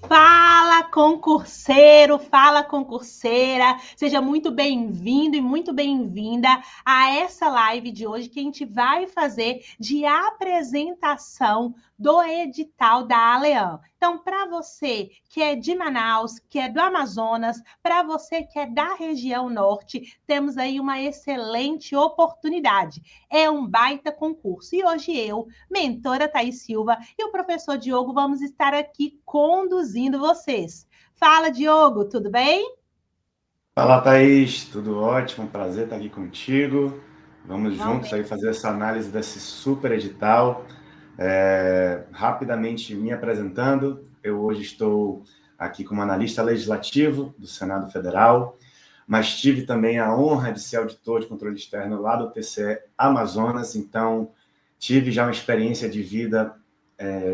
Fala, concurseiro, fala, concurseira. Seja muito bem-vindo e muito bem-vinda a essa live de hoje que a gente vai fazer de apresentação do edital da Aleam. Então, para você que é de Manaus, que é do Amazonas, para você que é da região norte, temos aí uma excelente oportunidade. É um baita concurso. E hoje eu, mentora Thaís Silva, e o professor Diogo vamos estar aqui conduzindo vocês. Fala, Diogo, tudo bem? Fala, Thaís, tudo ótimo, prazer estar aqui contigo. Vamos juntos aí Igualmente. fazer essa análise desse super edital. Rapidamente me apresentando, eu hoje estou aqui como analista legislativo do Senado Federal, mas tive também a honra de ser auditor de controle externo lá do TCE Amazonas, então tive já uma experiência de vida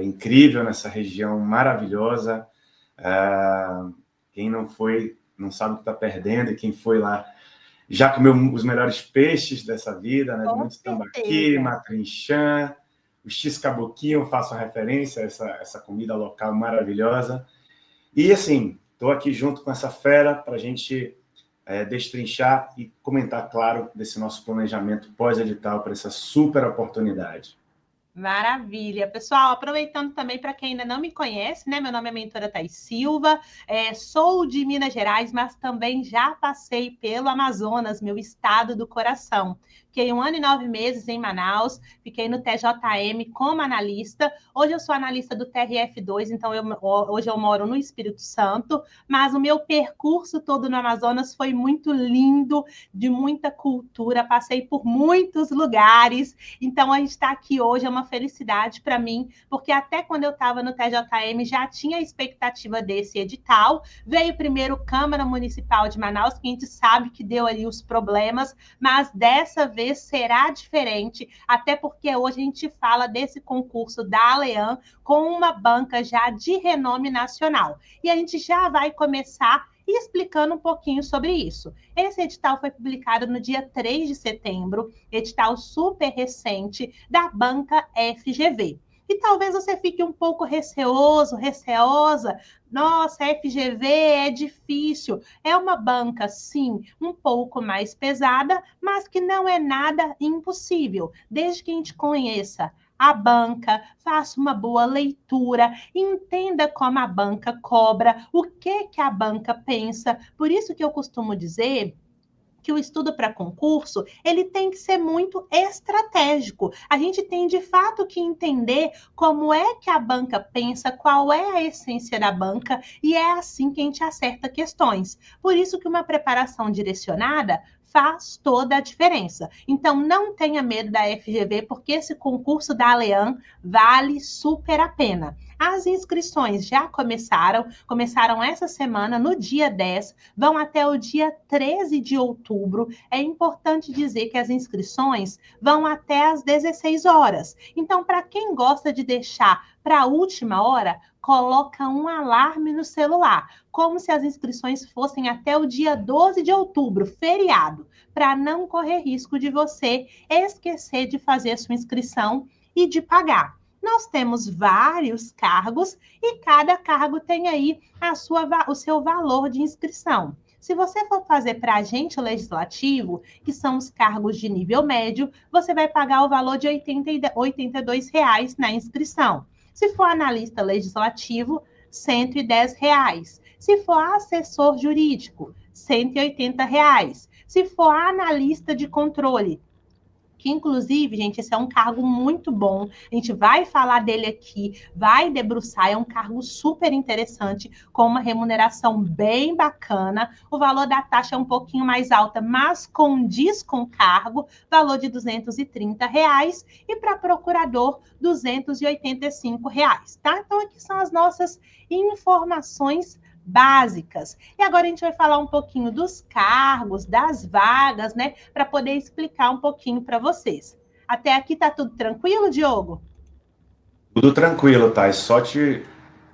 incrível nessa região maravilhosa. Quem não foi não sabe o que está perdendo, e quem foi lá já comeu os melhores peixes dessa vida, né? De Com muito tambaqui, certeza. matrinchã, o x-caboquinho, eu faço referência a essa comida local maravilhosa. E, assim, estou aqui junto com essa fera para a gente destrinchar e comentar, claro, desse nosso planejamento pós-edital para essa super oportunidade. Maravilha. Pessoal, aproveitando também para quem ainda não me conhece, né? Meu nome é mentora Thaís Silva, sou de Minas Gerais, mas também já passei pelo Amazonas, meu estado do coração. Fiquei 1 ano e 9 meses em Manaus, fiquei no TJM como analista. Hoje eu sou analista do TRF2, então hoje eu moro no Espírito Santo, mas o meu percurso todo no Amazonas foi muito lindo, de muita cultura, passei por muitos lugares. Então, a gente está aqui hoje é uma felicidade para mim, porque até quando eu estava no TJM já tinha a expectativa desse edital. Veio primeiro Câmara Municipal de Manaus, que a gente sabe que deu ali os problemas, mas dessa vez será diferente, até porque hoje a gente fala desse concurso da Aleam com uma banca já de renome nacional. E a gente já vai começar explicando um pouquinho sobre isso. Esse edital foi publicado no dia 3 de setembro, edital super recente da banca FGV. E talvez você fique um pouco receoso, receosa. Nossa, FGV é difícil. É uma banca, sim, um pouco mais pesada, mas que não é nada impossível, desde que a gente conheça a banca, faça uma boa leitura, entenda como a banca cobra, o que a banca pensa. Por isso que eu costumo dizer que o estudo para concurso ele tem que ser muito estratégico. A gente tem de fato que entender como é que a banca pensa, qual é a essência da banca, e é assim que a gente acerta questões. Por isso que uma preparação direcionada faz toda a diferença. Então, não tenha medo da FGV, porque esse concurso da Aleam vale super a pena. As inscrições já começaram essa semana, no dia 10, vão até o dia 13 de outubro. É importante dizer que as inscrições vão até às 16 horas. Então, para quem gosta de deixar para a última hora, coloca um alarme no celular, como se as inscrições fossem até o dia 12 de outubro, feriado, para não correr risco de você esquecer de fazer a sua inscrição e de pagar. Nós temos vários cargos e cada cargo tem aí o seu valor de inscrição. Se você for fazer para agente legislativo, que são os cargos de nível médio, você vai pagar o valor de R$ 82 na inscrição. Se for analista legislativo, R$ 110. Se for assessor jurídico, R$ 180. Se for analista de controle, que inclusive, gente, esse é um cargo muito bom. A gente vai falar dele aqui, vai debruçar, é um cargo super interessante, com uma remuneração bem bacana. O valor da taxa é um pouquinho mais alta, mas condiz com o cargo, valor de R$ 230, e para procurador, R$ 285, tá? Então, aqui são as nossas informações básicas. E agora a gente vai falar um pouquinho dos cargos, das vagas, né, para poder explicar um pouquinho para vocês. Até aqui tá tudo tranquilo, Diogo? Tudo tranquilo, tá? Só te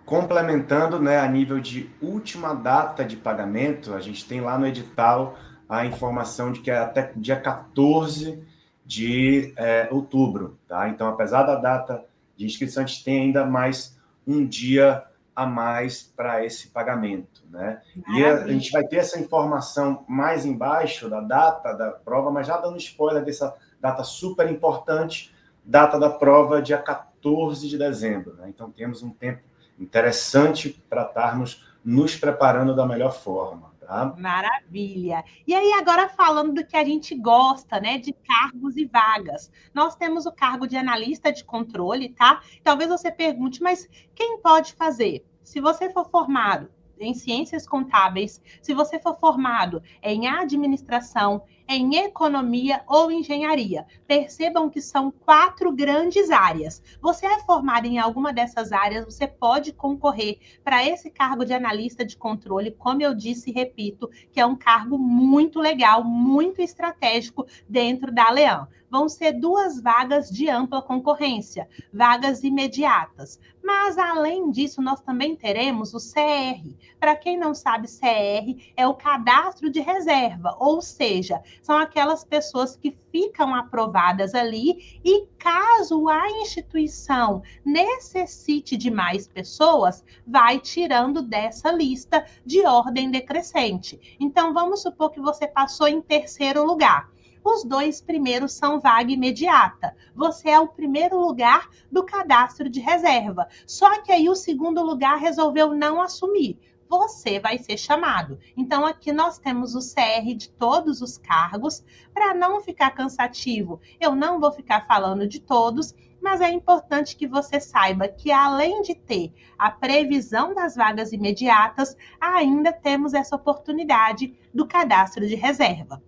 complementando, né, a nível de última data de pagamento, a gente tem lá no edital a informação de que é até dia 14 de outubro, tá? Então, apesar da data de inscrição, a gente tem ainda mais um dia a mais para esse pagamento, né? E a Maravilha. gente vai ter essa informação mais embaixo da data da prova, mas já dando spoiler dessa data super importante, data da prova, dia 14 de dezembro, né? Então temos um tempo interessante para estarmos nos preparando da melhor forma, tá? Maravilha. E aí, agora falando do que a gente gosta, né, de cargos e vagas. Nós temos o cargo de analista de controle, tá? Talvez você pergunte, mas quem pode fazer? Se você for formado em ciências contábeis, se você for formado em administração, em economia ou engenharia, percebam que são 4 grandes áreas. Você é formado em alguma dessas áreas, você pode concorrer para esse cargo de analista de controle, como eu disse e repito, que é um cargo muito legal, muito estratégico dentro da Leão. Vão ser 2 vagas de ampla concorrência, vagas imediatas. Mas, além disso, nós também teremos o CR. Para quem não sabe, CR é o cadastro de reserva, ou seja, são aquelas pessoas que ficam aprovadas ali e caso a instituição necessite de mais pessoas, vai tirando dessa lista de ordem decrescente. Então, vamos supor que você passou em 3º lugar. Os 2 primeiros são vaga imediata. Você é o primeiro lugar do cadastro de reserva. Só que aí o 2º lugar resolveu não assumir. Você vai ser chamado. Então, aqui nós temos o CR de todos os cargos. Para não ficar cansativo, eu não vou ficar falando de todos, mas é importante que você saiba que, além de ter a previsão das vagas imediatas, ainda temos essa oportunidade do cadastro de reserva.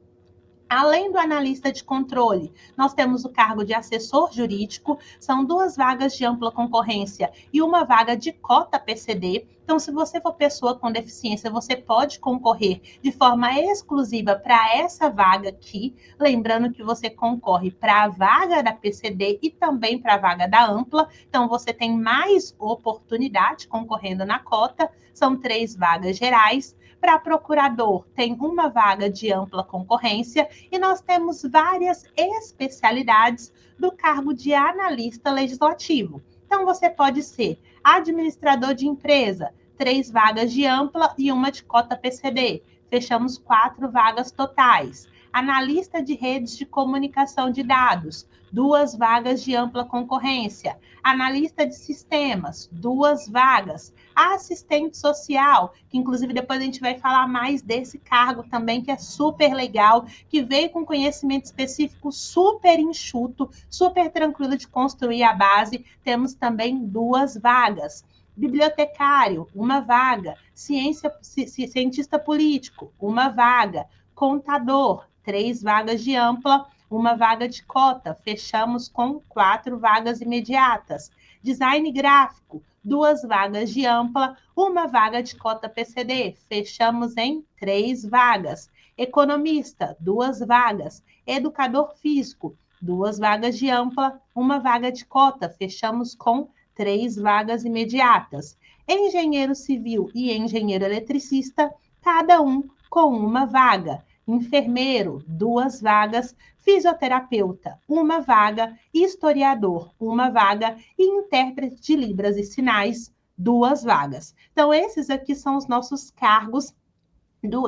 Além do analista de controle, nós temos o cargo de assessor jurídico, são 2 vagas de ampla concorrência e uma vaga de cota PCD. Então, se você for pessoa com deficiência, você pode concorrer de forma exclusiva para essa vaga aqui. Lembrando que você concorre para a vaga da PCD e também para a vaga da ampla. Então, você tem mais oportunidade concorrendo na cota. São 3 vagas gerais. Para procurador, tem uma vaga de ampla concorrência e nós temos várias especialidades do cargo de analista legislativo. Então, você pode ser administrador de empresa, 3 vagas de ampla e uma de cota PCD. Fechamos 4 vagas totais. Analista de redes de comunicação de dados, 2 vagas de ampla concorrência. Analista de sistemas, 2 vagas. Assistente social, que inclusive depois a gente vai falar mais desse cargo também, que é super legal, que veio com conhecimento específico super enxuto, super tranquilo de construir a base. Temos também 2 vagas. Bibliotecário, 1 vaga. Cientista político, 1 vaga. Contador, 3 vagas de ampla, 1 vaga de cota. Fechamos com 4 vagas imediatas. Design gráfico, 2 vagas de ampla, 1 vaga de cota PCD. Fechamos em 3 vagas. Economista, 2 vagas. Educador físico, 2 vagas de ampla, 1 vaga de cota. Fechamos com 3 vagas imediatas. Engenheiro civil e engenheiro eletricista, cada um com 1 vaga. Enfermeiro, 2 vagas. Fisioterapeuta, 1 vaga. Historiador, 1 vaga. E intérprete de Libras e Sinais, 2 vagas. Então, esses aqui são os nossos cargos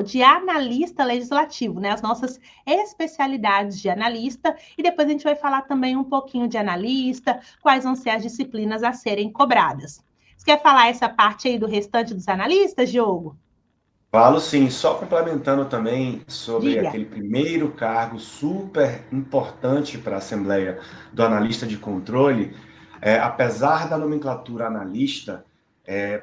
de analista legislativo, né? As nossas especialidades de analista. E depois a gente vai falar também um pouquinho de analista, quais vão ser as disciplinas a serem cobradas. Você quer falar essa parte aí do restante dos analistas, Diogo? Falo sim, só complementando também sobre Diga. aquele primeiro cargo super importante para a Assembleia do analista de controle. Apesar da nomenclatura analista,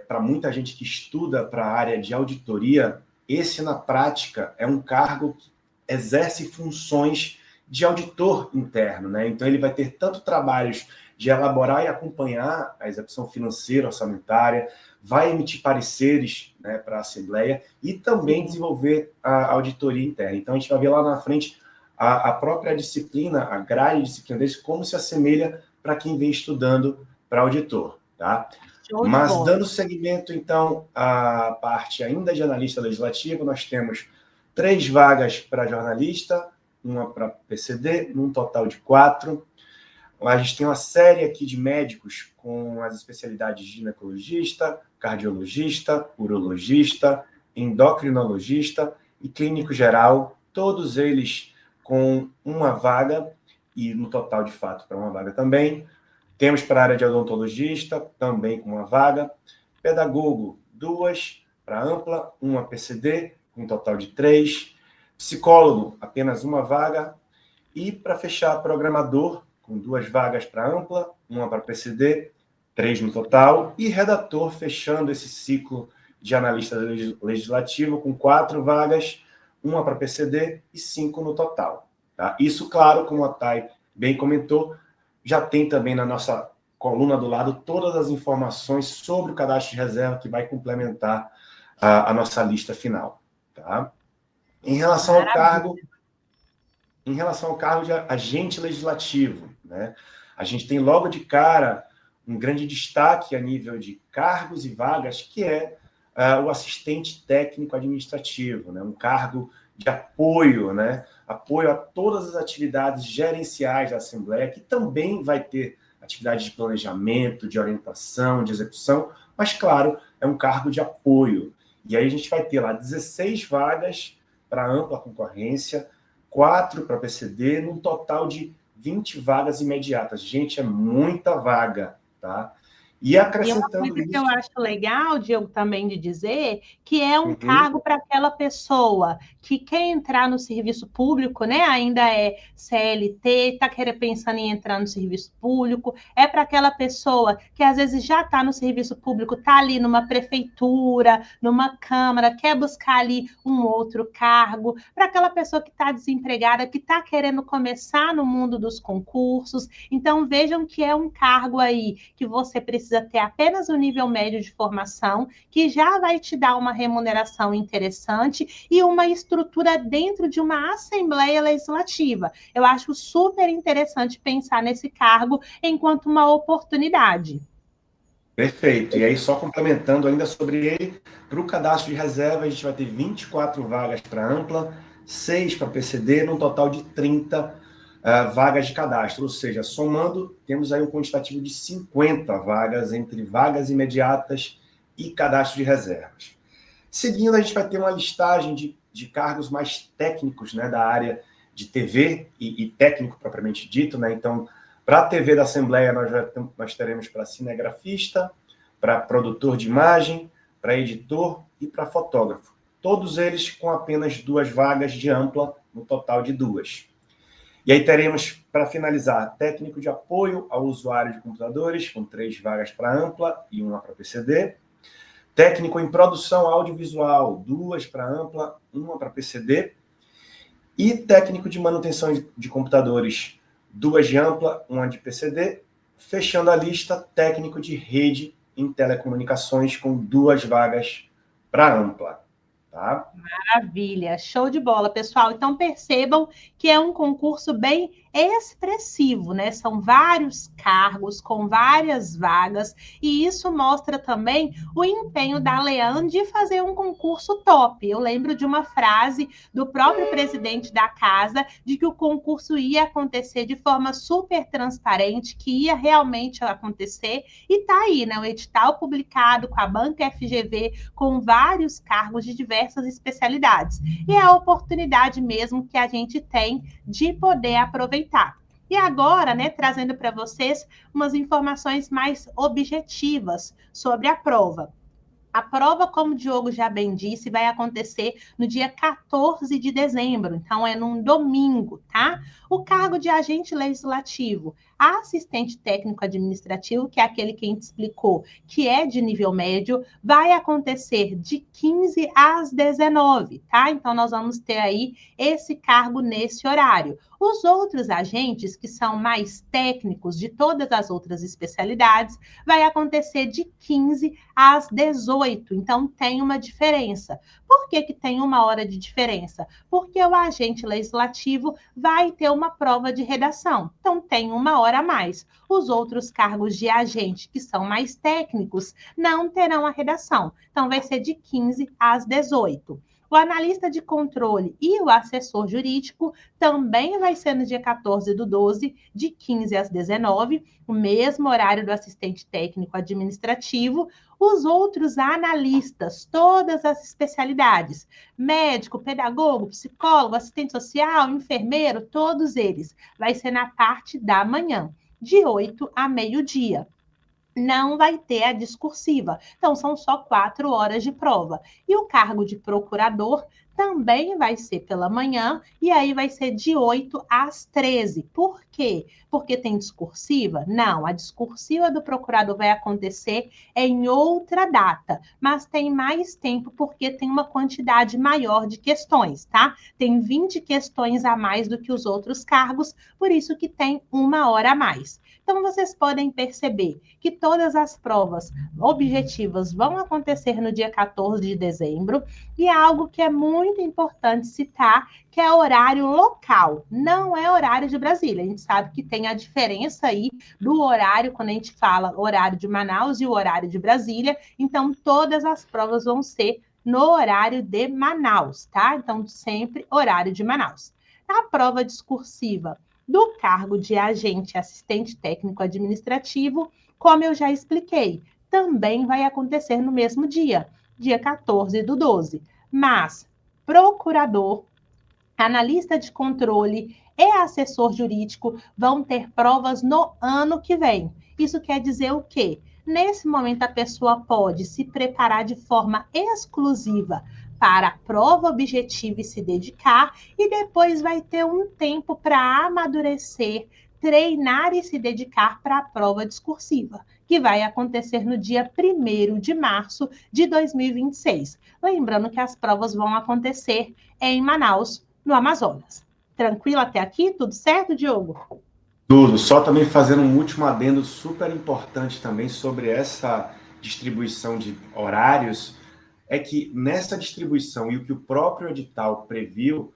para muita gente que estuda para a área de auditoria, esse na prática é um cargo que exerce funções de auditor interno, né? Então ele vai ter tanto trabalhos de elaborar e acompanhar a execução financeira, orçamentária, vai emitir pareceres, né, para a Assembleia e também desenvolver a auditoria interna. Então, a gente vai ver lá na frente a própria disciplina, a grade de disciplina deles, como se assemelha para quem vem estudando para auditor, tá? Show de Mas, bola. dando seguimento, então, à parte ainda de analista legislativo, nós temos 3 vagas para jornalista, 1 para PCD, num total de 4. A gente tem uma série aqui de médicos com as especialidades de ginecologista, cardiologista, urologista, endocrinologista e clínico geral, todos eles com uma vaga, e no total, de fato, para uma vaga também. Temos para a área de odontologista, também com uma vaga. Pedagogo, 2, para ampla, 1 PCD, um total de 3. Psicólogo, apenas uma vaga. E, para fechar, programador, com 2 vagas para ampla, 1 para PCD, 3 no total. E redator, fechando esse ciclo de analista legislativo, com 4 vagas, 1 para PCD e 5 no total. Tá? Isso, claro, como a Thay bem comentou, já tem também na nossa coluna do lado todas as informações sobre o cadastro de reserva que vai complementar a nossa lista final. Tá? Em relação ao cargo de agente legislativo, né? A gente tem logo de cara um grande destaque a nível de cargos e vagas, que é o assistente técnico administrativo, né? Um cargo de apoio, né? Apoio a todas as atividades gerenciais da Assembleia, que também vai ter atividade de planejamento, de orientação, de execução, mas, claro, é um cargo de apoio. E aí a gente vai ter lá 16 vagas para ampla concorrência, 4 para PCD, num total de 20 vagas imediatas. Gente, é muita vaga, tá? E acrescentando uma coisa isso... que eu acho legal, Diego, também de dizer, que é um cargo para aquela pessoa que quer entrar no serviço público, né? Ainda é CLT, está pensando em entrar no serviço público, é para aquela pessoa que às vezes já está no serviço público, está ali numa prefeitura, numa câmara, quer buscar ali um outro cargo, para aquela pessoa que está desempregada, que está querendo começar no mundo dos concursos. Então, vejam que é um cargo aí que você precisa ter apenas o nível médio de formação, que já vai te dar uma remuneração interessante e uma estrutura dentro de uma Assembleia Legislativa. Eu acho super interessante pensar nesse cargo enquanto uma oportunidade. Perfeito. E aí, só complementando ainda sobre ele, para o cadastro de reserva, a gente vai ter 24 vagas para ampla, 6 para PCD, num total de 30 vagas de cadastro, ou seja, somando, temos aí um quantitativo de 50 vagas entre vagas imediatas e cadastro de reservas. Seguindo, a gente vai ter uma listagem de cargos mais técnicos, né, da área de TV e técnico propriamente dito, né? Então, para a TV da Assembleia, nós teremos para cinegrafista, para produtor de imagem, para editor e para fotógrafo. Todos eles com apenas 2 vagas de ampla, no total de 2. E aí teremos, para finalizar, técnico de apoio ao usuário de computadores, com 3 vagas para ampla e 1 para PCD. Técnico em produção audiovisual, 2 para ampla, 1 para PCD. E técnico de manutenção de computadores, 2 de ampla, 1 de PCD. Fechando a lista, técnico de rede em telecomunicações, com 2 vagas para ampla. Tá? Maravilha, show de bola, pessoal. Então percebam que é um concurso bem expressivo, né? São vários cargos com várias vagas, e isso mostra também o empenho da Leand de fazer um concurso top. Eu lembro de uma frase do próprio presidente da casa de que o concurso ia acontecer de forma super transparente, que ia realmente acontecer, e tá aí, né? O edital publicado com a banca FGV, com vários cargos de diversas especialidades. E é a oportunidade mesmo que a gente tem de poder aproveitar. E agora, né, trazendo para vocês umas informações mais objetivas sobre a prova. A prova, como o Diogo já bem disse, vai acontecer no dia 14 de dezembro, então é num domingo, tá? O cargo de agente legislativo, assistente técnico administrativo, que é aquele que a gente explicou, que é de nível médio, vai acontecer de 15 às 19, tá? Então, nós vamos ter aí esse cargo nesse horário. Os outros agentes, que são mais técnicos de todas as outras especialidades, vai acontecer de 15 às 18. Então, tem uma diferença. Por que tem 1 hora de diferença? Porque o agente legislativo vai ter uma prova de redação. Então, tem 1 hora a mais. Os outros cargos de agente, que são mais técnicos, não terão a redação. Então, vai ser de 15 às 18. O analista de controle e o assessor jurídico também vai ser no dia 14/12, de 15 às 19, o mesmo horário do assistente técnico administrativo. Os outros analistas, todas as especialidades, médico, pedagogo, psicólogo, assistente social, enfermeiro, todos eles, vai ser na parte da manhã, de 8 a meio-dia. Não vai ter a discursiva. Então, são só 4 horas de prova. E o cargo de procurador também vai ser pela manhã, e aí vai ser de 8 às 13. Por quê? Porque tem discursiva? Não, a discursiva do procurador vai acontecer em outra data, mas tem mais tempo porque tem uma quantidade maior de questões, tá? Tem 20 questões a mais do que os outros cargos, por isso que tem 1 hora a mais. Então, vocês podem perceber que todas as provas objetivas vão acontecer no dia 14 de dezembro, e é algo que é muito importante citar, que é horário local, não é horário de Brasília. A gente sabe que tem a diferença aí do horário, quando a gente fala horário de Manaus e o horário de Brasília, então todas as provas vão ser no horário de Manaus, tá? Então, sempre horário de Manaus. A prova discursiva do cargo de agente assistente técnico administrativo, como eu já expliquei, também vai acontecer no mesmo dia, dia 14/12. Mas procurador, analista de controle e assessor jurídico vão ter provas no ano que vem. Isso quer dizer o quê? Nesse momento, a pessoa pode se preparar de forma exclusiva para a prova objetiva e se dedicar, e depois vai ter um tempo para amadurecer, treinar e se dedicar para a prova discursiva, que vai acontecer no dia 1º de março de 2026. Lembrando que as provas vão acontecer em Manaus, no Amazonas. Tranquilo até aqui? Tudo certo, Diogo? Tudo. Só também fazendo um último adendo super importante também sobre essa distribuição de horários, é que nessa distribuição e o que o próprio edital preveu,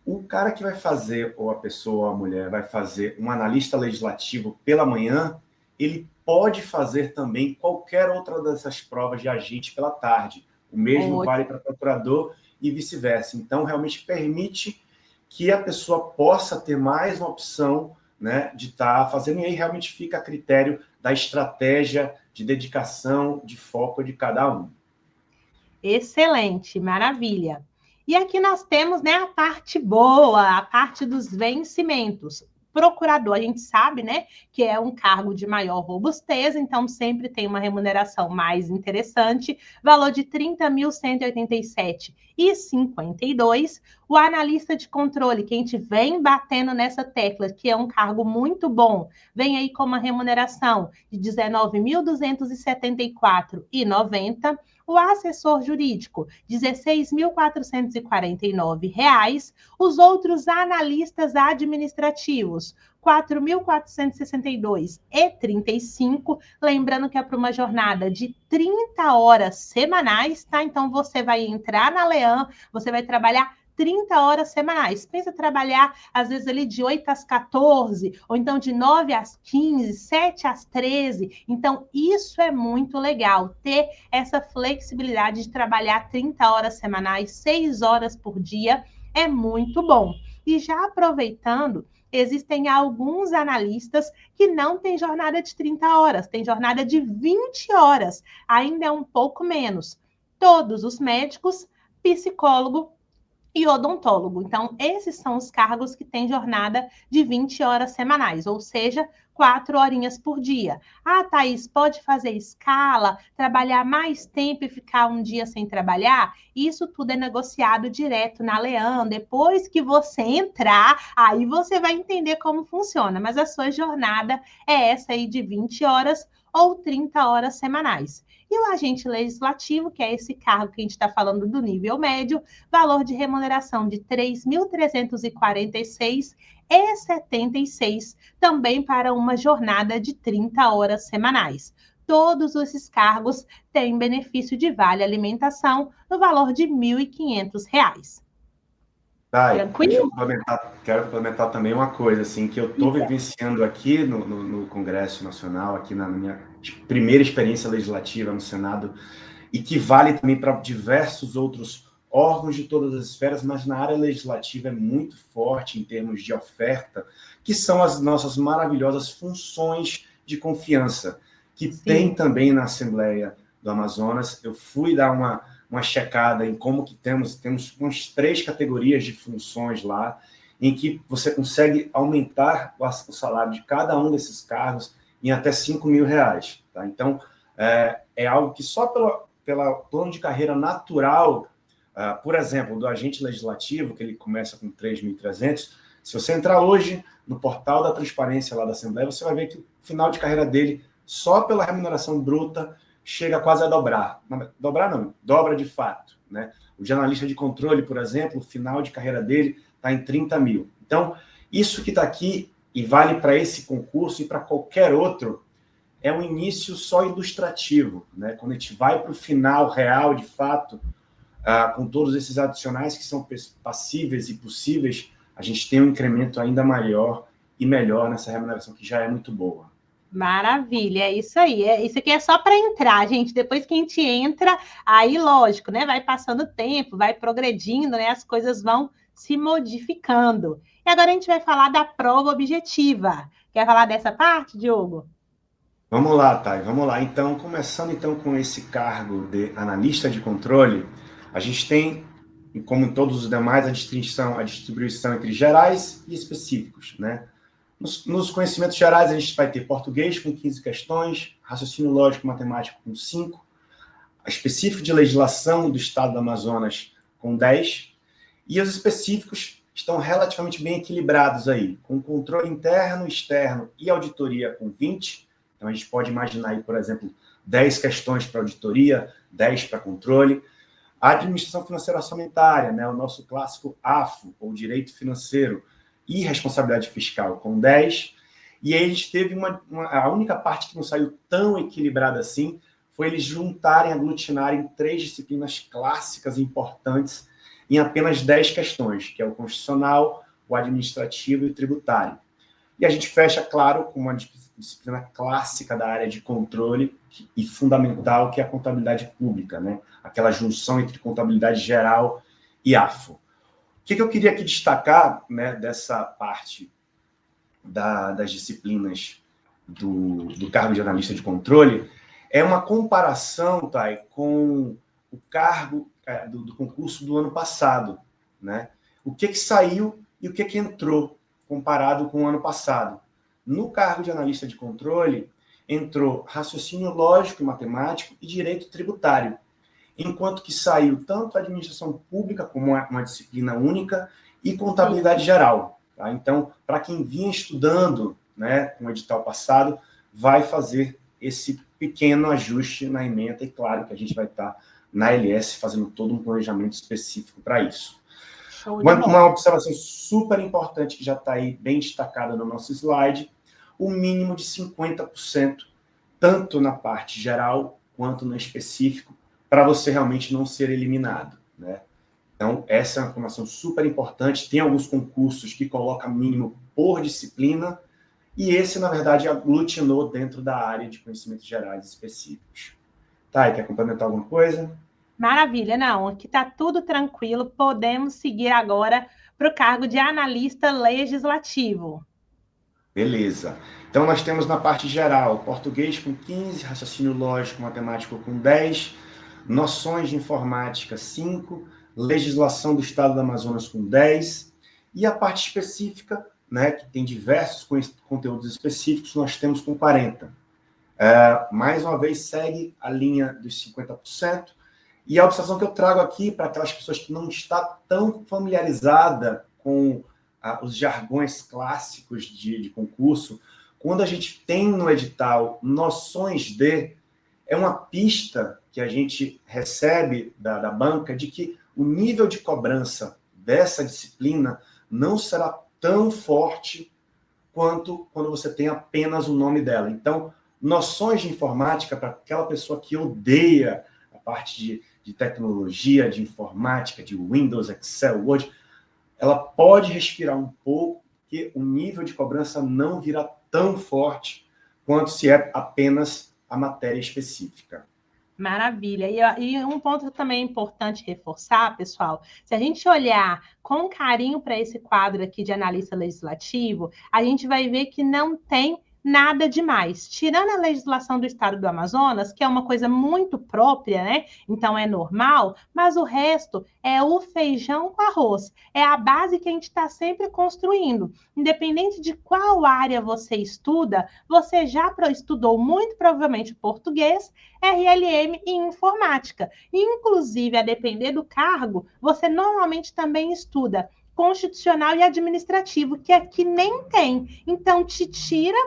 o cara que vai fazer, ou a pessoa, ou a mulher, vai fazer um analista legislativo pela manhã, ele pode fazer também qualquer outra dessas provas de agente pela tarde. O mesmo vale para procurador e vice-versa. Então, realmente permite que a pessoa possa ter mais uma opção, né, de estar fazendo, e aí realmente fica a critério da estratégia, de dedicação, de foco de cada um. Excelente, maravilha. E aqui nós temos, né, a parte boa, a parte dos vencimentos. Procurador, a gente sabe, né, que é um cargo de maior robustez, então sempre tem uma remuneração mais interessante, valor de R$ 30.187,52. O analista de controle, que a gente vem batendo nessa tecla, que é um cargo muito bom, vem aí com uma remuneração de R$ 19.274,90. O assessor jurídico, R$ 16.449. Os outros analistas administrativos, R$ 4.462,35. Lembrando que é para uma jornada de 30 horas semanais, tá? Então, você vai entrar na Lean, você vai trabalhar 30 horas semanais. Pensa trabalhar, às vezes, ali de 8 às 14, ou então de 9 às 15, 7 às 13. Então, isso é muito legal, ter essa flexibilidade de trabalhar 30 horas semanais, 6 horas por dia, é muito bom. E já aproveitando, existem alguns analistas que não têm jornada de 30 horas, tem jornada de 20 horas, ainda é um pouco menos. Todos os médicos, psicólogo e odontólogo. Então, esses são os cargos que têm jornada de 20 horas semanais, ou seja, 4 horinhas por dia. Ah, Thaís, pode fazer escala, trabalhar mais tempo e ficar um dia sem trabalhar? Isso tudo é negociado direto na Lean. Depois que você entrar, aí você vai entender como funciona. Mas a sua jornada é essa aí de 20 horas ou 30 horas semanais. E o agente legislativo, que é esse cargo que a gente está falando do nível médio, valor de remuneração de R$ 3.346,76, também para uma jornada de 30 horas semanais. Todos esses cargos têm benefício de vale alimentação no valor de R$ 1.500. Tranquilo? Quero complementar também uma coisa, assim, que eu estou vivenciando aqui no Congresso Nacional, aqui na minha primeira experiência legislativa no Senado, e que vale também para diversos outros órgãos de todas as esferas, mas na área legislativa é muito forte em termos de oferta, que são as nossas maravilhosas funções de confiança, que tem também na Assembleia do Amazonas. Eu fui dar uma checada em como que temos umas 3 categorias de funções lá, em que você consegue aumentar o salário de cada um desses cargos em até R$ 5.000. Tá? Então, é algo que só pela plano de carreira natural, por exemplo, do agente legislativo, que ele começa com 3.300, se você entrar hoje no portal da transparência lá da Assembleia, você vai ver que o final de carreira dele, só pela remuneração bruta, chega quase a dobrar. Dobrar não, dobra de fato. Né? O de analista de controle, por exemplo, o final de carreira dele está em 30 mil. Então, isso que está aqui, e vale para esse concurso e para qualquer outro, é um início só ilustrativo. Né? Quando a gente vai para o final real, de fato, com todos esses adicionais que são passíveis e possíveis, a gente tem um incremento ainda maior e melhor nessa remuneração, que já é muito boa. Maravilha, é isso aí. Isso aqui é só para entrar, gente. Depois que a gente entra, aí, lógico, né? Vai passando o tempo, vai progredindo, né? As coisas vão se modificando. E agora a gente vai falar da prova objetiva. Quer falar dessa parte, Diogo? Vamos lá, Thay, vamos lá. Então, começando então com esse cargo de analista de controle, a gente tem, como em todos os demais, a distribuição entre gerais e específicos, né? Nos conhecimentos gerais, a gente vai ter português com 15 questões, raciocínio lógico e matemático com 5, específico de legislação do Estado do Amazonas com 10, e os específicos estão relativamente bem equilibrados aí, com controle interno, externo e auditoria com 20. Então, a gente pode imaginar aí, por exemplo, 10 questões para auditoria, 10 para controle. A administração financeira orçamentária, né, o nosso clássico AFO, ou direito financeiro, e responsabilidade fiscal, com 10. E aí a gente teve a única parte que não saiu tão equilibrada assim, foi eles juntarem, aglutinarem 3 disciplinas clássicas e importantes em apenas 10 questões, que é o constitucional, o administrativo e o tributário. E a gente fecha, claro, com uma disciplina clássica da área de controle e fundamental, que é a contabilidade pública, né? Aquela junção entre contabilidade geral e AFO. O que eu queria aqui destacar, né, dessa parte das disciplinas do cargo de analista de controle é uma comparação, Thay, com o cargo do concurso do ano passado. Né? O que saiu e o que entrou comparado com o ano passado. No cargo de analista de controle, entrou raciocínio lógico e matemático e direito tributário, enquanto que saiu tanto a administração pública como uma disciplina única e contabilidade geral. Tá? Então, para quem vinha estudando, né, com o edital passado, vai fazer esse pequeno ajuste na ementa, e claro que a gente vai estar na LS fazendo todo um planejamento específico para isso. Uma observação super importante que já está aí bem destacada no nosso slide, o mínimo de 50%, tanto na parte geral quanto no específico, para você realmente não ser eliminado. Né? Então, essa é uma informação super importante. Tem alguns concursos que colocam mínimo por disciplina, e esse, na verdade, aglutinou dentro da área de conhecimentos gerais específicos. Tá, e quer complementar alguma coisa? Maravilha, não, aqui está tudo tranquilo. Podemos seguir agora para o cargo de analista legislativo. Beleza. Então, nós temos na parte geral, português com 15, raciocínio lógico, matemático com 10, noções de informática 5, legislação do Estado do Amazonas com 10, e a parte específica, né, que tem diversos conteúdos específicos, nós temos com 40. Mais uma vez, segue a linha dos 50%, e a observação que eu trago aqui para aquelas pessoas que não estão tão familiarizadas com os jargões clássicos de concurso, quando a gente tem no edital noções de, é uma pista que a gente recebe da banca de que o nível de cobrança dessa disciplina não será tão forte quanto quando você tem apenas o nome dela. Então, noções de informática para aquela pessoa que odeia a parte de tecnologia, de informática, de Windows, Excel, Word, ela pode respirar um pouco, porque o nível de cobrança não virá tão forte quanto se é apenas a matéria específica. Maravilha. E um ponto também importante reforçar, pessoal, se a gente olhar com carinho para esse quadro aqui de analista legislativo, a gente vai ver que não tem nada demais. Tirando a legislação do estado do Amazonas, que é uma coisa muito própria, né? Então é normal, mas o resto é o feijão com arroz. É a base que a gente está sempre construindo. Independente de qual área você estuda, você já estudou muito provavelmente português, RLM e informática. Inclusive, a depender do cargo, você normalmente também estuda constitucional e administrativo, que aqui nem tem. Então, te tira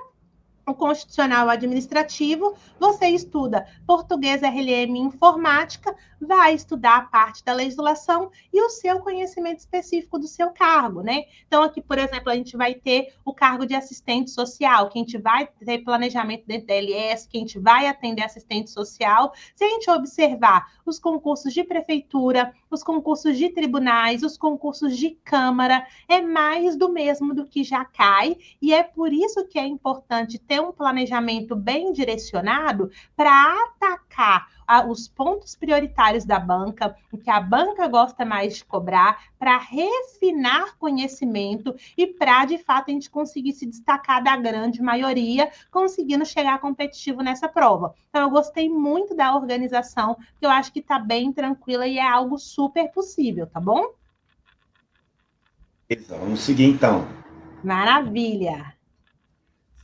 o constitucional administrativo, você estuda português, RLM e informática, vai estudar a parte da legislação e o seu conhecimento específico do seu cargo, né? Então, aqui, por exemplo, a gente vai ter o cargo de assistente social, que a gente vai ter planejamento dentro da LS, que a gente vai atender assistente social. Se a gente observar os concursos de prefeitura, os concursos de tribunais, os concursos de câmara, é mais do mesmo do que já cai, e é por isso que é importante ter um planejamento bem direcionado para atacar os pontos prioritários da banca, o que a banca gosta mais de cobrar, para refinar conhecimento e para, de fato, a gente conseguir se destacar da grande maioria, conseguindo chegar competitivo nessa prova. Então, eu gostei muito da organização, porque eu acho que está bem tranquila e é algo super possível, tá bom? Vamos seguir, então. Maravilha!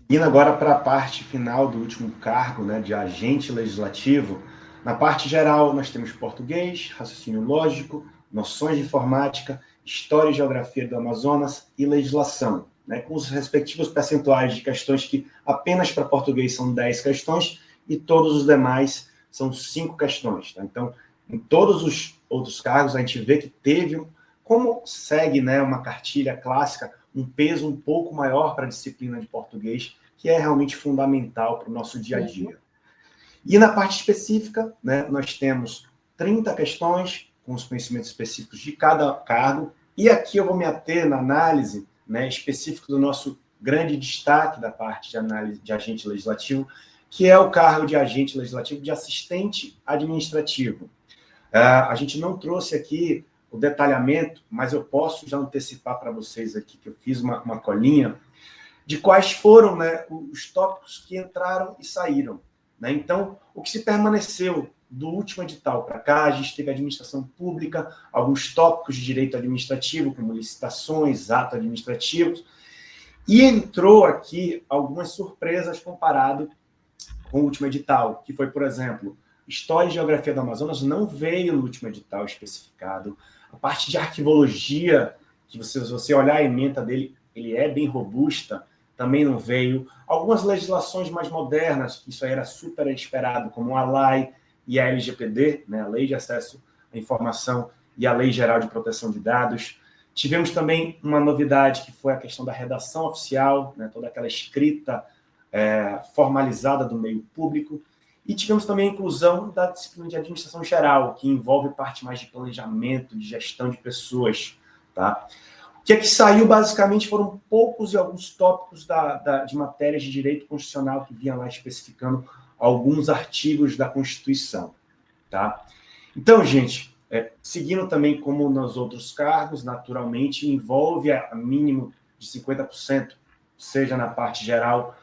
Indo agora para a parte final do último cargo, né, de agente legislativo. Na parte geral, nós temos português, raciocínio lógico, noções de informática, história e geografia do Amazonas e legislação, né, com os respectivos percentuais de questões que apenas para português são 10 questões e todos os demais são 5 questões. Tá? Então, em todos os outros cargos, a gente vê que teve, como segue, né, uma cartilha clássica, um peso um pouco maior para a disciplina de português, que é realmente fundamental para o nosso dia a dia. E na parte específica, né, nós temos 30 questões com os conhecimentos específicos de cada cargo, e aqui eu vou me ater na análise, né, específica do nosso grande destaque da parte de análise de agente legislativo, que é o cargo de agente legislativo de assistente administrativo. A gente não trouxe aqui o detalhamento, mas eu posso já antecipar para vocês aqui, que eu fiz uma colinha, de quais foram, né, os tópicos que entraram e saíram. Né? Então, o que se permaneceu do último edital para cá, a gente teve administração pública, alguns tópicos de direito administrativo, como licitações, atos administrativos, e entrou aqui algumas surpresas comparado com o último edital, que foi, por exemplo, História e Geografia do Amazonas não veio no último edital especificado. A parte de arquivologia, que se você olhar a ementa dele, ele é bem robusta, também não veio. Algumas legislações mais modernas, que isso aí era super esperado, como a LAI e a LGPD, né, a Lei de Acesso à Informação e a Lei Geral de Proteção de Dados. Tivemos também uma novidade, que foi a questão da redação oficial, né, toda aquela escrita formalizada do meio público. E tivemos também a inclusão da disciplina de administração geral, que envolve parte mais de planejamento, de gestão de pessoas. Tá? O que é que saiu, basicamente, foram poucos e alguns tópicos de matérias de direito constitucional que vinham lá especificando alguns artigos da Constituição. Tá? Então, gente, seguindo também como nos outros cargos, naturalmente, envolve a mínimo de 50%, seja na parte geral,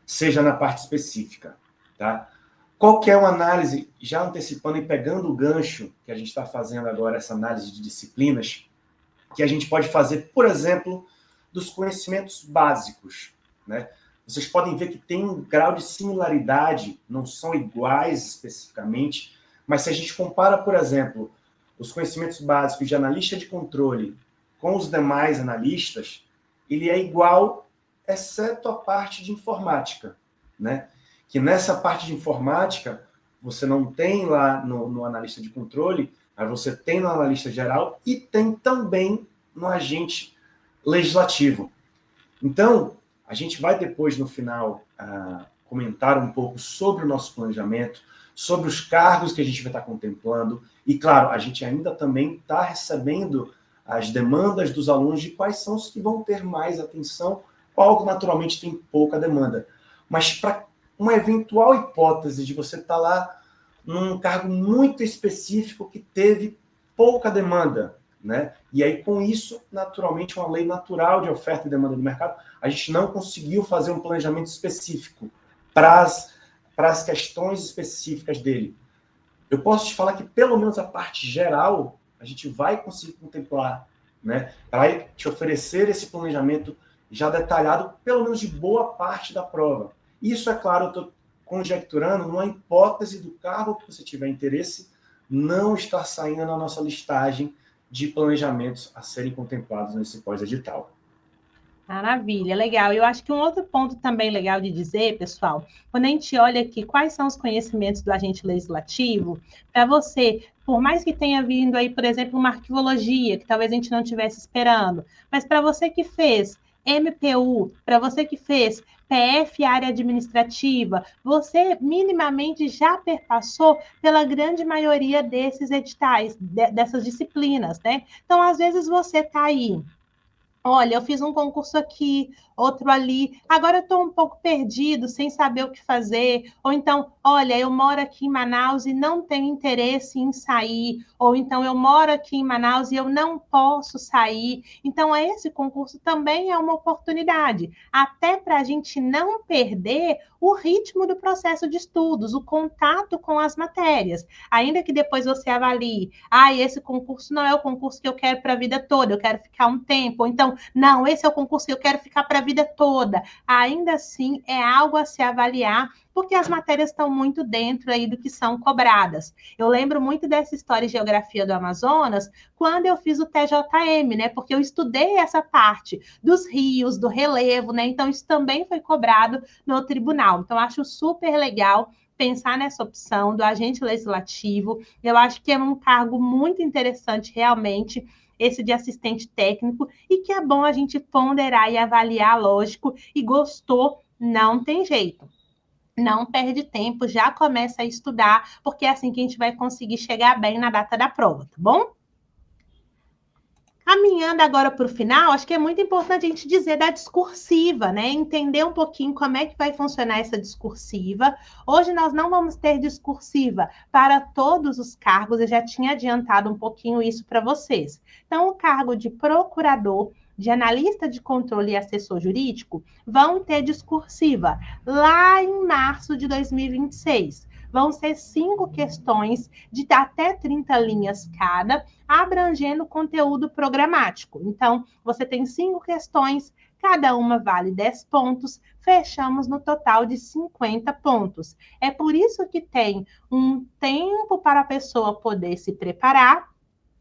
seja na parte específica. Tá? Qual que é uma análise, já antecipando e pegando o gancho que a gente está fazendo agora, essa análise de disciplinas, que a gente pode fazer, por exemplo, dos conhecimentos básicos. Né? Vocês podem ver que tem um grau de similaridade, não são iguais especificamente, mas se a gente compara, por exemplo, os conhecimentos básicos de analista de controle com os demais analistas, ele é igual, exceto a parte de informática, né? Que nessa parte de informática, você não tem lá no analista de controle, mas você tem no analista geral e tem também no agente legislativo. Então, a gente vai depois, no final, comentar um pouco sobre o nosso planejamento, sobre os cargos que a gente vai estar contemplando, e, claro, a gente ainda também está recebendo as demandas dos alunos de quais são os que vão ter mais atenção, qual naturalmente tem pouca demanda. Mas para uma eventual hipótese de você estar lá num cargo muito específico que teve pouca demanda, né? E aí, com isso, naturalmente, uma lei natural de oferta e demanda do mercado, a gente não conseguiu fazer um planejamento específico para as questões específicas dele. Eu posso te falar que, pelo menos a parte geral, a gente vai conseguir contemplar, né? Para te oferecer esse planejamento já detalhado, pelo menos de boa parte da prova. Isso, é claro, eu estou conjecturando numa hipótese do cargo que você tiver interesse não estar saindo na nossa listagem de planejamentos a serem contemplados nesse pós-edital. Maravilha, legal. Eu acho que um outro ponto também legal de dizer, pessoal, quando a gente olha aqui quais são os conhecimentos do agente legislativo, para você, por mais que tenha vindo aí, por exemplo, uma arquivologia, que talvez a gente não estivesse esperando, mas para você que fez MPU, para você que fez PF área administrativa, você minimamente já perpassou pela grande maioria desses editais, dessas disciplinas, né? Então, às vezes você está aí. Olha, eu fiz um concurso aqui, outro ali, agora eu estou um pouco perdido, sem saber o que fazer. Ou então, olha, eu moro aqui em Manaus e não tenho interesse em sair. Ou então, eu moro aqui em Manaus e eu não posso sair. Então, esse concurso também é uma oportunidade, até para a gente não perder o ritmo do processo de estudos, o contato com as matérias. Ainda que depois você avalie, esse concurso não é o concurso que eu quero para a vida toda, eu quero ficar um tempo. Ou então, não, esse é o concurso que eu quero ficar para a vida toda. Ainda assim, é algo a se avaliar, porque as matérias estão muito dentro aí do que são cobradas. Eu lembro muito dessa história de geografia do Amazonas, quando eu fiz o TJM, né? Porque eu estudei essa parte dos rios, do relevo, né? Então, isso também foi cobrado no tribunal. Então, acho super legal pensar nessa opção do agente legislativo. Eu acho que é um cargo muito interessante, realmente, esse de assistente técnico, e que é bom a gente ponderar e avaliar, lógico, e gostou, não tem jeito. Não perde tempo, já começa a estudar, porque é assim que a gente vai conseguir chegar bem na data da prova, tá bom? Caminhando agora para o final, acho que é muito importante a gente dizer da discursiva, né? Entender um pouquinho como é que vai funcionar essa discursiva. Hoje nós não vamos ter discursiva para todos os cargos, eu já tinha adiantado um pouquinho isso para vocês. Então, o cargo de procurador, de analista de controle e assessor jurídico vão ter discursiva lá em março de 2026. Vão ser 5 questões de até 30 linhas cada, abrangendo conteúdo programático. Então, você tem 5 questões, cada uma vale 10 pontos, fechamos no total de 50 pontos. É por isso que tem um tempo para a pessoa poder se preparar,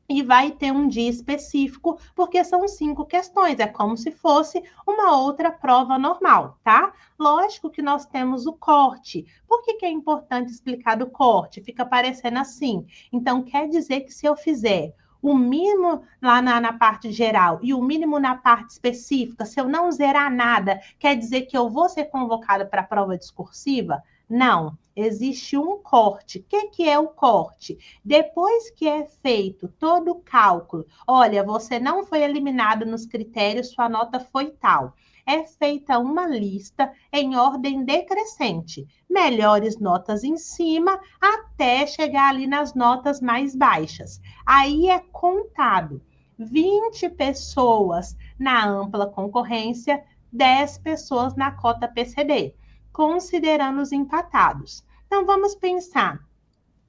e vai ter um dia específico, porque são 5 questões, é como se fosse uma outra prova normal, tá? Lógico que nós temos o corte. Por que é importante explicar do corte? Fica parecendo assim. Então, quer dizer que se eu fizer o mínimo lá na parte geral e o mínimo na parte específica, se eu não zerar nada, quer dizer que eu vou ser convocada para a prova discursiva? Não, existe um corte. O que é o corte? Depois que é feito todo o cálculo, olha, você não foi eliminado nos critérios, sua nota foi tal. É feita uma lista em ordem decrescente, melhores notas em cima, até chegar ali nas notas mais baixas. Aí é contado 20 pessoas na ampla concorrência, 10 pessoas na cota PCD, considerando os empatados. Então, vamos pensar.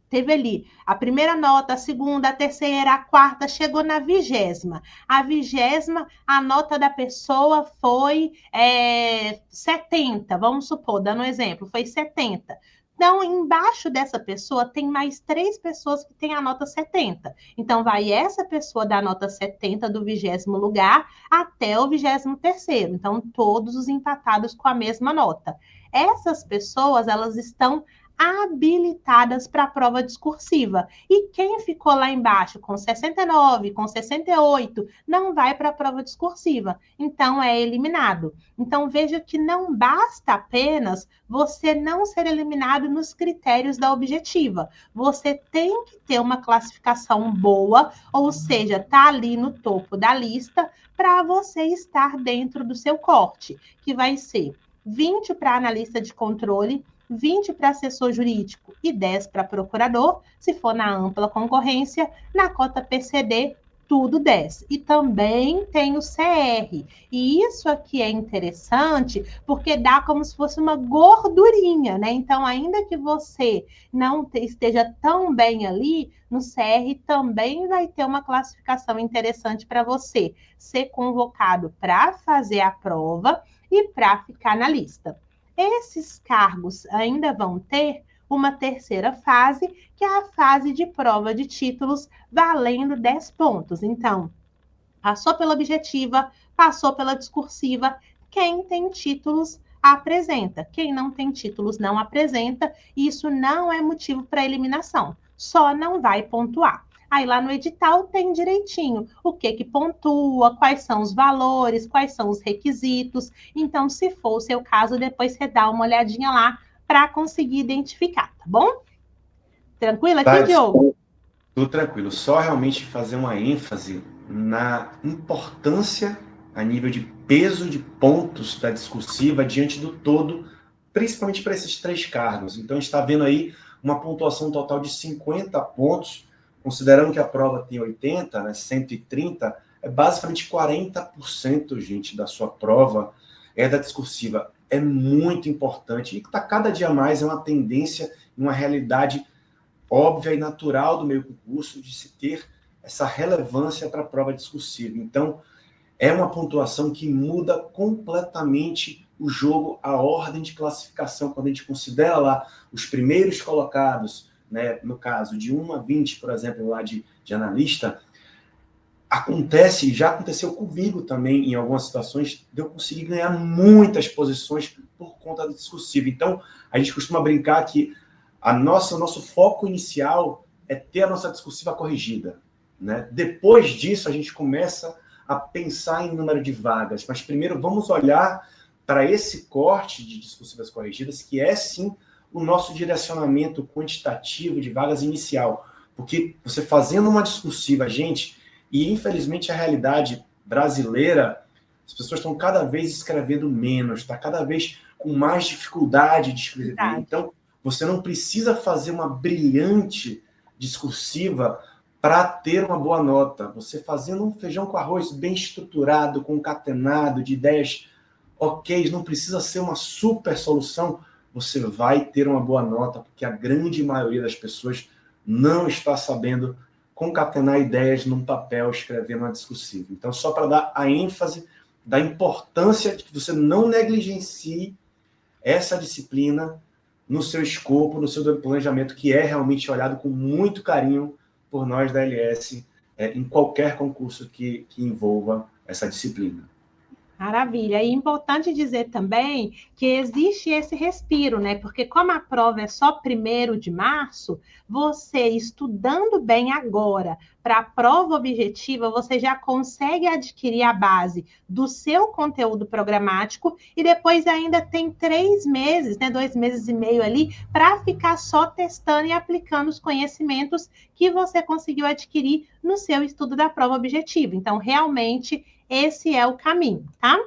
Teve ali a primeira nota, a segunda, a terceira, a quarta, chegou na 20ª. A 20ª, a nota da pessoa foi 70, vamos supor, dando um exemplo, foi 70. Então, embaixo dessa pessoa, tem mais 3 pessoas que têm a nota 70. Então, vai essa pessoa da nota 70 do 20º lugar até o 23º. Então, todos os empatados com a mesma nota. Essas pessoas, elas estão habilitadas para a prova discursiva. E quem ficou lá embaixo com 69, com 68, não vai para a prova discursiva. Então, é eliminado. Então, veja que não basta apenas você não ser eliminado nos critérios da objetiva. Você tem que ter uma classificação boa, ou seja, tá ali no topo da lista, para você estar dentro do seu corte, que vai ser 20 para analista de controle, 20 para assessor jurídico e 10 para procurador. Se for na ampla concorrência, na cota PCD, tudo 10. E também tem o CR. E isso aqui é interessante porque dá como se fosse uma gordurinha, né? Então, ainda que você não esteja tão bem ali, no CR também vai ter uma classificação interessante para você ser convocado para fazer a prova e para ficar na lista. Esses cargos ainda vão ter uma terceira fase, que é a fase de prova de títulos, valendo 10 pontos. Então, passou pela objetiva, passou pela discursiva, quem tem títulos apresenta. Quem não tem títulos não apresenta. Isso não é motivo para eliminação, só não vai pontuar. Aí lá no edital tem direitinho o que pontua, quais são os valores, quais são os requisitos. Então, se for o seu caso, depois você dá uma olhadinha lá para conseguir identificar, tá bom? Tranquilo aqui, Diogo? Tudo tranquilo. Só realmente fazer uma ênfase na importância a nível de peso de pontos da discursiva diante do todo, principalmente para esses 3 cargos. Então, a gente está vendo aí uma pontuação total de 50 pontos, considerando que a prova tem 80, né, 130, é basicamente 40%, gente, da sua prova é da discursiva. É muito importante e está cada dia mais, é uma tendência, uma realidade óbvia e natural do meio concurso de se ter essa relevância para a prova discursiva. Então, é uma pontuação que muda completamente o jogo, a ordem de classificação. Quando a gente considera lá os primeiros colocados, né, no caso de 1 a 20, por exemplo, lá de analista, já aconteceu comigo também, em algumas situações, de eu conseguir ganhar muitas posições por conta da discursiva. Então, a gente costuma brincar que o nosso foco inicial é ter a nossa discursiva corrigida, né? Depois disso, a gente começa a pensar em número de vagas. Mas primeiro vamos olhar para esse corte de discursivas corrigidas, que é sim o nosso direcionamento quantitativo de vagas inicial. Porque você fazendo uma discursiva, gente, e infelizmente a realidade brasileira, as pessoas estão cada vez escrevendo menos, está cada vez com mais dificuldade de escrever. Verdade. Então, você não precisa fazer uma brilhante discursiva para ter uma boa nota. Você fazendo um feijão com arroz bem estruturado, concatenado, de ideias ok, não precisa ser uma super solução, você vai ter uma boa nota, porque a grande maioria das pessoas não está sabendo concatenar ideias num papel, escrever uma discursiva. Então, só para dar a ênfase da importância de que você não negligencie essa disciplina no seu escopo, no seu planejamento, que é realmente olhado com muito carinho por nós da LS em qualquer concurso que envolva essa disciplina. Maravilha. E é importante dizer também que existe esse respiro, né? Porque como a prova é só 1º de março, você estudando bem agora para a prova objetiva, você já consegue adquirir a base do seu conteúdo programático e depois ainda tem 3 meses, né? 2 meses e meio ali, para ficar só testando e aplicando os conhecimentos que você conseguiu adquirir no seu estudo da prova objetiva. Então, realmente, esse é o caminho, tá?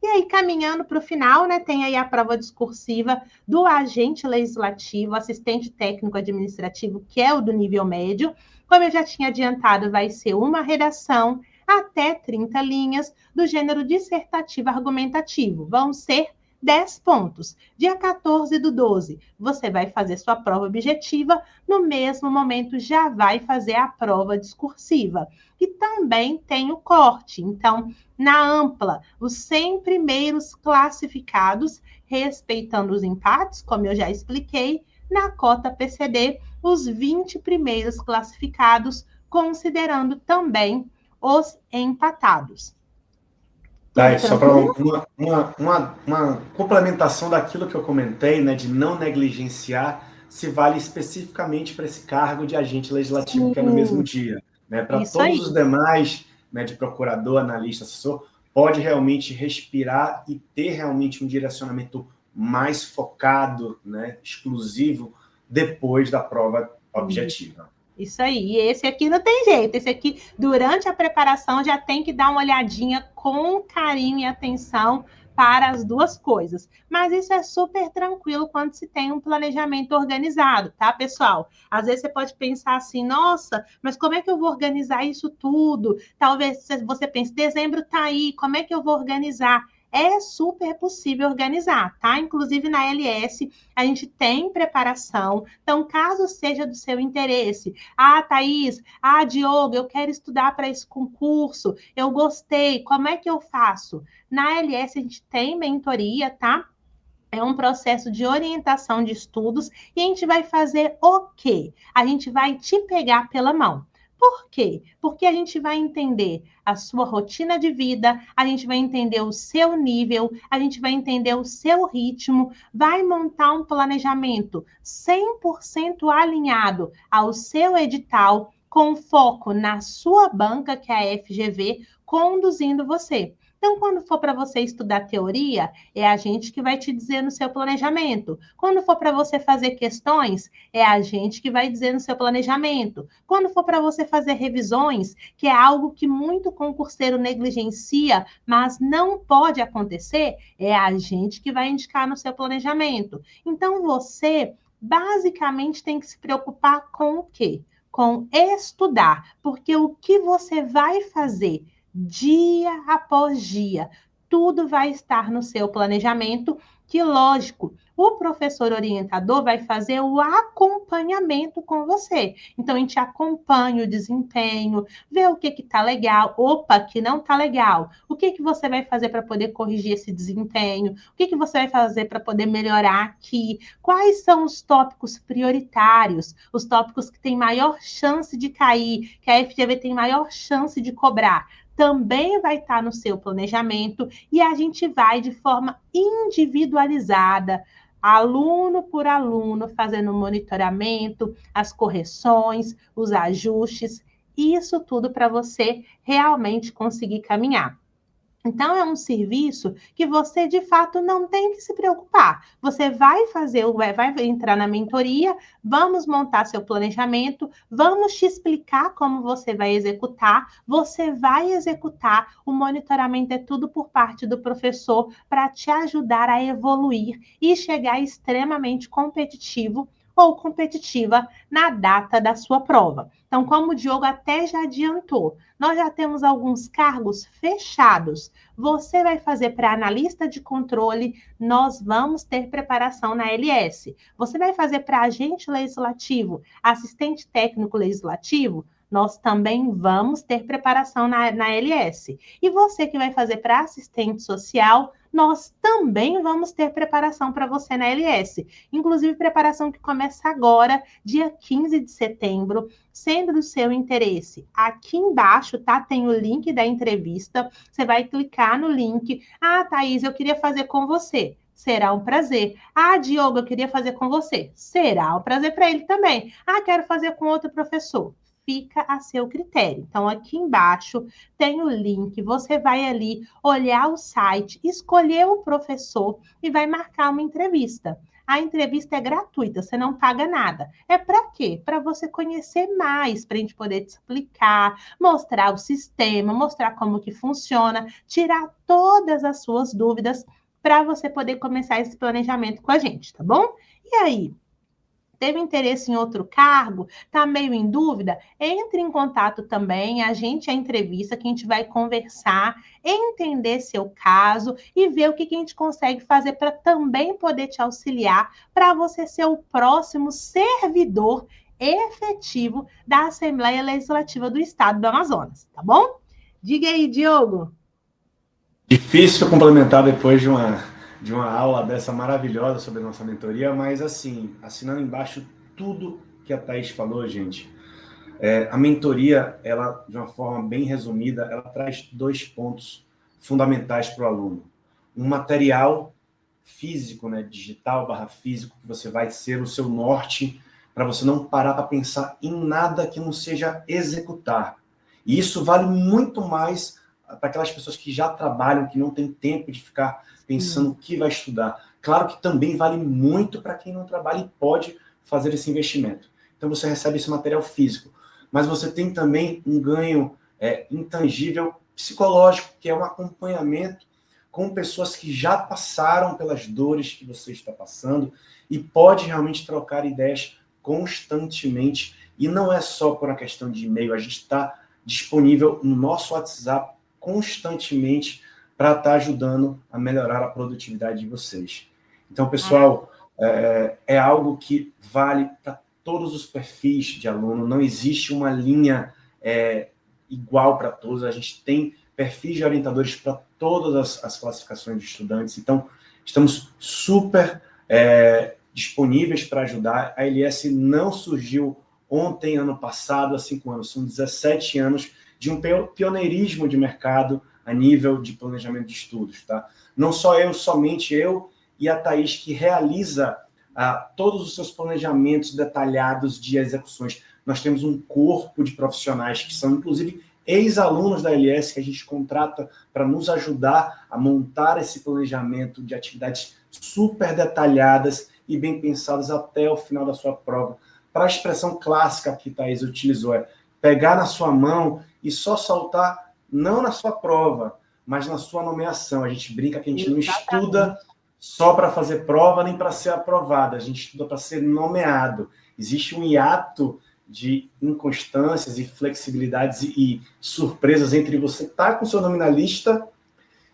E aí, caminhando para o final, né, tem aí a prova discursiva do agente legislativo, assistente técnico administrativo, que é o do nível médio. Como eu já tinha adiantado, vai ser uma redação até 30 linhas do gênero dissertativo argumentativo. Vão ser 10 pontos. Dia 14/12, você vai fazer sua prova objetiva, no mesmo momento já vai fazer a prova discursiva. E também tem o corte. Então, na ampla, os 100 primeiros classificados, respeitando os empates, como eu já expliquei, na cota PCD, os 20 primeiros classificados, considerando também os empatados. Tá, só para uma complementação daquilo que eu comentei, né, de não negligenciar, se vale especificamente para esse cargo de agente legislativo, que é no mesmo dia. Né? Para todos os demais, né, de procurador, analista, assessor, pode realmente respirar e ter realmente um direcionamento mais focado, né, exclusivo, depois da prova objetiva. Isso aí. E esse aqui não tem jeito. Esse aqui, durante a preparação, já tem que dar uma olhadinha com carinho e atenção para as duas coisas. Mas isso é super tranquilo quando se tem um planejamento organizado, tá, pessoal? Às vezes você pode pensar assim, nossa, mas como é que eu vou organizar isso tudo? Talvez você pense, dezembro tá aí, como é que eu vou organizar? É super possível organizar, tá? Inclusive na LS a gente tem preparação. Então, caso seja do seu interesse, Thaís, Diogo, eu quero estudar para esse concurso, eu gostei, como é que eu faço? Na LS a gente tem mentoria, tá? É um processo de orientação de estudos e a gente vai fazer o quê? A gente vai te pegar pela mão. Por quê? Porque a gente vai entender a sua rotina de vida, a gente vai entender o seu nível, a gente vai entender o seu ritmo, vai montar um planejamento 100% alinhado ao seu edital, com foco na sua banca, que é a FGV, conduzindo você. Então, quando for para você estudar teoria, é a gente que vai te dizer no seu planejamento. Quando for para você fazer questões, é a gente que vai dizer no seu planejamento. Quando for para você fazer revisões, que é algo que muito concurseiro negligencia, mas não pode acontecer, é a gente que vai indicar no seu planejamento. Então, você basicamente tem que se preocupar com o quê? Com estudar, porque o que você vai fazer dia após dia. Tudo vai estar no seu planejamento, que, lógico, o professor orientador vai fazer o acompanhamento com você. Então, a gente acompanha o desempenho, vê o que está legal, opa, que não está legal. O que você vai fazer para poder corrigir esse desempenho? O que você vai fazer para poder melhorar aqui? Quais são os tópicos prioritários? Os tópicos que têm maior chance de cair, que a FGV tem maior chance de cobrar? Também vai estar no seu planejamento e a gente vai de forma individualizada, aluno por aluno, fazendo o monitoramento, as correções, os ajustes, isso tudo para você realmente conseguir caminhar. Então, é um serviço que você, de fato, não tem que se preocupar. Você vai fazer, vai entrar na mentoria, vamos montar seu planejamento, vamos te explicar como você vai executar, o monitoramento é tudo por parte do professor para te ajudar a evoluir e chegar extremamente competitivo ou competitiva na data da sua prova. Então, como o Diogo até já adiantou, nós já temos alguns cargos fechados. Você vai fazer para analista de controle, nós vamos ter preparação na LS. Você vai fazer para agente legislativo, assistente técnico legislativo, nós também vamos ter preparação na LS. E você que vai fazer para assistente social, nós também vamos ter preparação para você na LS. Inclusive, preparação que começa agora, dia 15 de setembro, sendo do seu interesse. Aqui embaixo, tá? Tem o link da entrevista. Você vai clicar no link. Thaís, eu queria fazer com você. Será um prazer. Diogo, eu queria fazer com você. Será um prazer para ele também. Quero fazer com outro professor. Fica a seu critério. Então, aqui embaixo tem o link, você vai ali olhar o site, escolher o professor e vai marcar uma entrevista. A entrevista é gratuita, você não paga nada. É para quê? Para você conhecer mais, para a gente poder te explicar, mostrar o sistema, mostrar como que funciona, tirar todas as suas dúvidas para você poder começar esse planejamento com a gente, tá bom? E aí? Teve interesse em outro cargo, está meio em dúvida? Entre em contato também, a entrevista, que a gente vai conversar, entender seu caso e ver o que a gente consegue fazer para também poder te auxiliar para você ser o próximo servidor efetivo da Assembleia Legislativa do Estado do Amazonas, tá bom? Diga aí, Diogo. Difícil complementar depois de uma aula dessa maravilhosa sobre a nossa mentoria, mas assim, assinando embaixo tudo que a Thaís falou, gente, a mentoria, ela, de uma forma bem resumida, ela traz 2 pontos fundamentais para o aluno. Um material físico, né, digital / físico, que você vai ser o seu norte, para você não parar para pensar em nada que não seja executar. E isso vale muito mais para aquelas pessoas que já trabalham, que não tem tempo de ficar pensando o que vai estudar. Claro que também vale muito para quem não trabalha e pode fazer esse investimento. Então você recebe esse material físico, mas você tem também um ganho intangível psicológico, que é um acompanhamento com pessoas que já passaram pelas dores que você está passando e pode realmente trocar ideias constantemente. E não é só por uma questão de e-mail, a gente está disponível no nosso WhatsApp constantemente para estar ajudando a melhorar a produtividade de vocês. Então, pessoal, é algo que vale para todos os perfis de aluno, não existe uma linha igual para todos, a gente tem perfis de orientadores para todas as classificações de estudantes, então estamos super disponíveis para ajudar. A LS não surgiu ontem, ano passado, há 5 anos, são 17 anos de um pioneirismo de mercado a nível de planejamento de estudos. Tá? Não só eu, somente eu e a Thaís, que realiza todos os seus planejamentos detalhados de execuções. Nós temos um corpo de profissionais que são, inclusive, ex-alunos da LS, que a gente contrata para nos ajudar a montar esse planejamento de atividades super detalhadas e bem pensadas até o final da sua prova. Para a expressão clássica que Thaís utilizou, pegar na sua mão e só soltar, não na sua prova, mas na sua nomeação. A gente brinca que a gente não estuda só para fazer prova, nem para ser aprovado. A gente estuda para ser nomeado. Existe um hiato de inconstâncias e flexibilidades e surpresas entre você estar com o seu nome na lista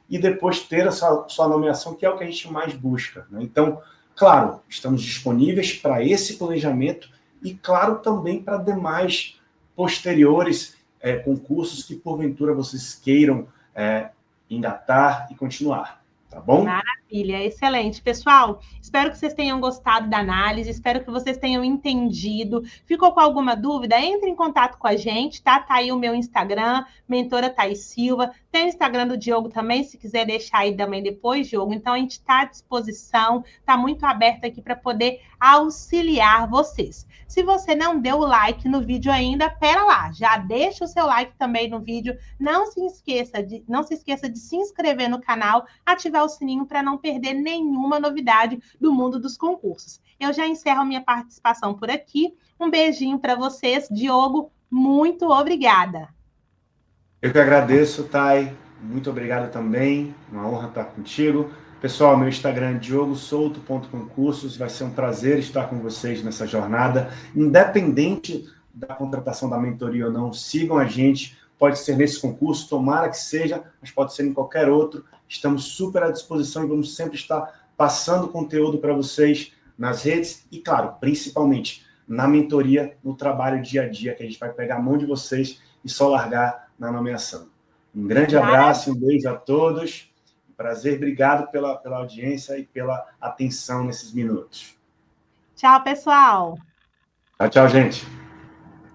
e depois ter a sua nomeação, que é o que a gente mais busca. Né? Então, claro, estamos disponíveis para esse planejamento e, claro, também para demais posteriores concursos que, porventura, vocês queiram engatar e continuar. Tá bom? Maravilha, excelente. Pessoal, espero que vocês tenham gostado da análise, espero que vocês tenham entendido. Ficou com alguma dúvida? Entre em contato com a gente, tá? Tá aí o meu Instagram, mentora Thaís Silva. Tem o Instagram do Diogo também, se quiser deixar aí também depois, Diogo. Então, a gente está à disposição, está muito aberto aqui para poder auxiliar vocês. Se você não deu o like no vídeo ainda, pera lá, já deixa o seu like também no vídeo. Não se esqueça de se inscrever no canal, ativar o sininho para não perder nenhuma novidade do mundo dos concursos. Eu já encerro minha participação por aqui. Um beijinho para vocês. Diogo, muito obrigada. Eu que agradeço, Thay. Muito obrigado também. Uma honra estar contigo. Pessoal, meu Instagram é diogosouto.concursos. Vai ser um prazer estar com vocês nessa jornada. Independente da contratação da mentoria ou não, sigam a gente. Pode ser nesse concurso, tomara que seja, mas pode ser em qualquer outro. Estamos super à disposição e vamos sempre estar passando conteúdo para vocês nas redes e, claro, principalmente na mentoria, no trabalho dia a dia, que a gente vai pegar a mão de vocês e só largar na nomeação. Um grande abraço, um beijo a todos. Prazer, obrigado pela audiência e pela atenção nesses minutos. Tchau, pessoal. Tchau, tchau, gente.